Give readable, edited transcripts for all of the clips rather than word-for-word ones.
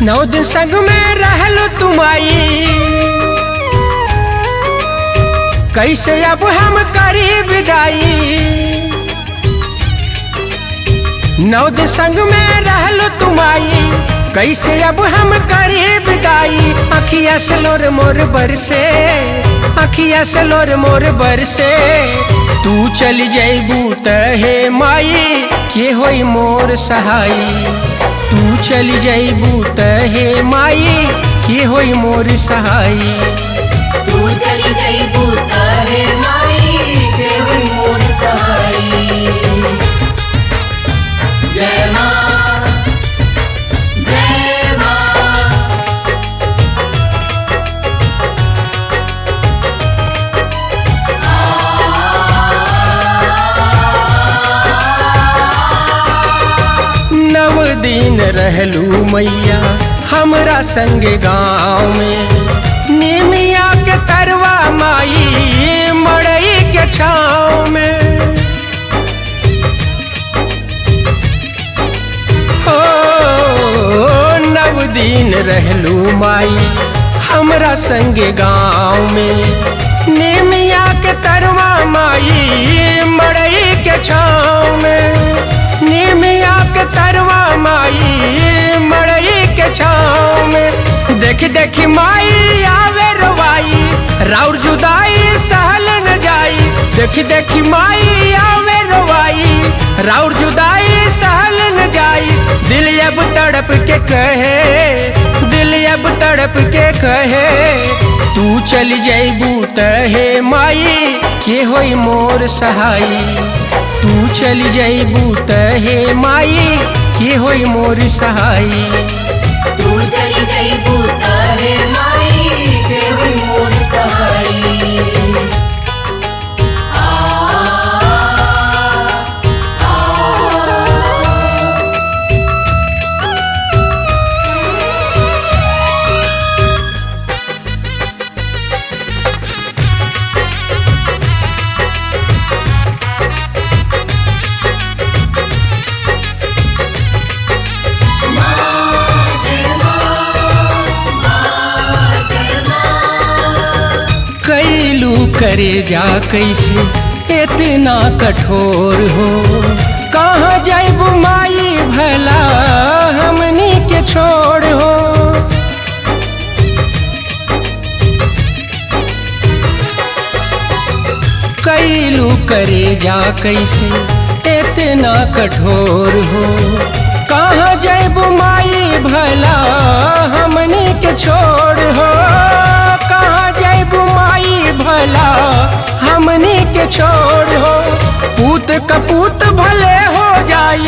9 दिन संग में रहलो तुम आई, कैसे अब हम करी विदाई। 9 दिन संग में रहलो तुम आई, कैसे अब हम करी विदाई। अखिया से लोर मोर बरसे, अखिया से लोर मोर बरसे। तू चली जाइबू त हे माई के होई मोर सहाई। तू चली जाइबू त हे माई के होई मोर सहाई। तू चली जाइबू त हे माई के होई मोर सहाई। जय मां जय मां। नव दिन रहलू मैया हमरा संग गाँव में, निमिया के तरवा माई मड़ई के छाँव में। हो 9 दिन रहलू माई हमरा संग गाँव में, निमिया के तरवा माई मड़ई के छाँव में। निमिया के तरवा माई मड़ई के छाँव में। देख देख माई आवे रोवाई, राउर जुदाई सहल न जाई। देख देख माई आवे रोवाई, राउर जुदाई सहल न जाई। दिल अब तड़प के कहे, दिल अब तड़प के कहे। तू चली जाइबू त हे माई के होई मोर सहाई। तू चली जाइबू त हे माई के होई मोर सहाई। तू चली जाइबू त हे माई के होई मोर सहाई। कैलू करे जा कैसे इतना कठोर हो। कहाँ जाइबू माई भला हमनी के छोड़ हो। कैलू करे जा कैसे इतना कठोर हो। कहाँ जाइबू माई भला हमनी के छोड़ हो। कहाँ जाइबू माई भला हमनी के छोड़ हो। पूत कपूत भले हो जाई,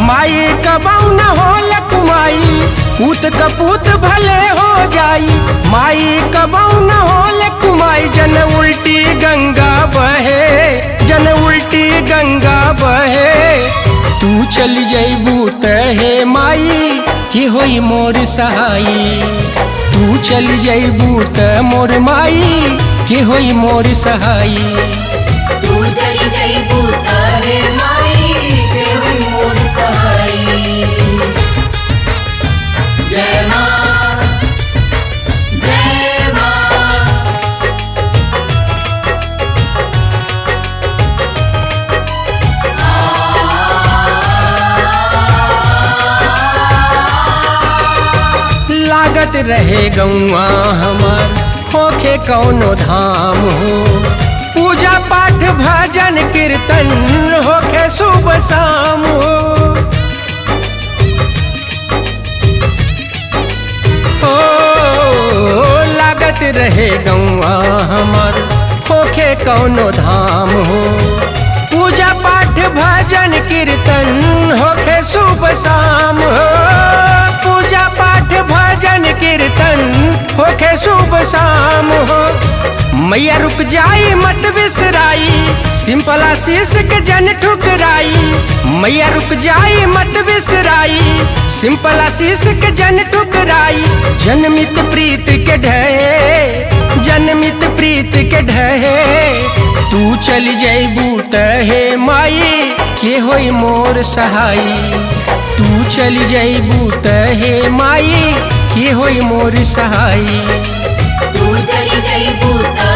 माई कबऊ न हो लकुमाई। पूत कपूत भले हो जाई, माई कबऊ न हो लकुमाई। जन उल्टी गंगा बहे, जन उल्टी गंगा बहे। तू चली जाइबू त हे माई के होई मोर सहाई। तू चली जाइबू त मोर माई के होई मोर सहाई। तू चली जाइबू त हे माई के होई मोर सहाई। जय मां जय मां। लागत रहे गौआ हमार होखे कौनो धाम हो। पूजा पाठ भजन कीर्तन होखे सुबह शाम हो। लागत रहे गौआ हमार होखे कौनो धाम हो। पूजा पाठ भजन कीर्तन होखे सुबह शाम हो। पूजा पाठ भजन कीर्तन होखे सुबह शाम हो। मैया रुक जाई मत बिसराई, सिंपल आशीष के जन ठुकराई। मैया रुक जाई मत बिसराई, सिंपल आशीष के जन ठुकराई। जन्मित प्रीत के ढहे, जन्मित प्रीत के ढहे। तू चली जाइबू त हे माई के होई मोर सहाई। तू चली जाइबू त हे माई के होई मोर सहाई। तू चली जईबू त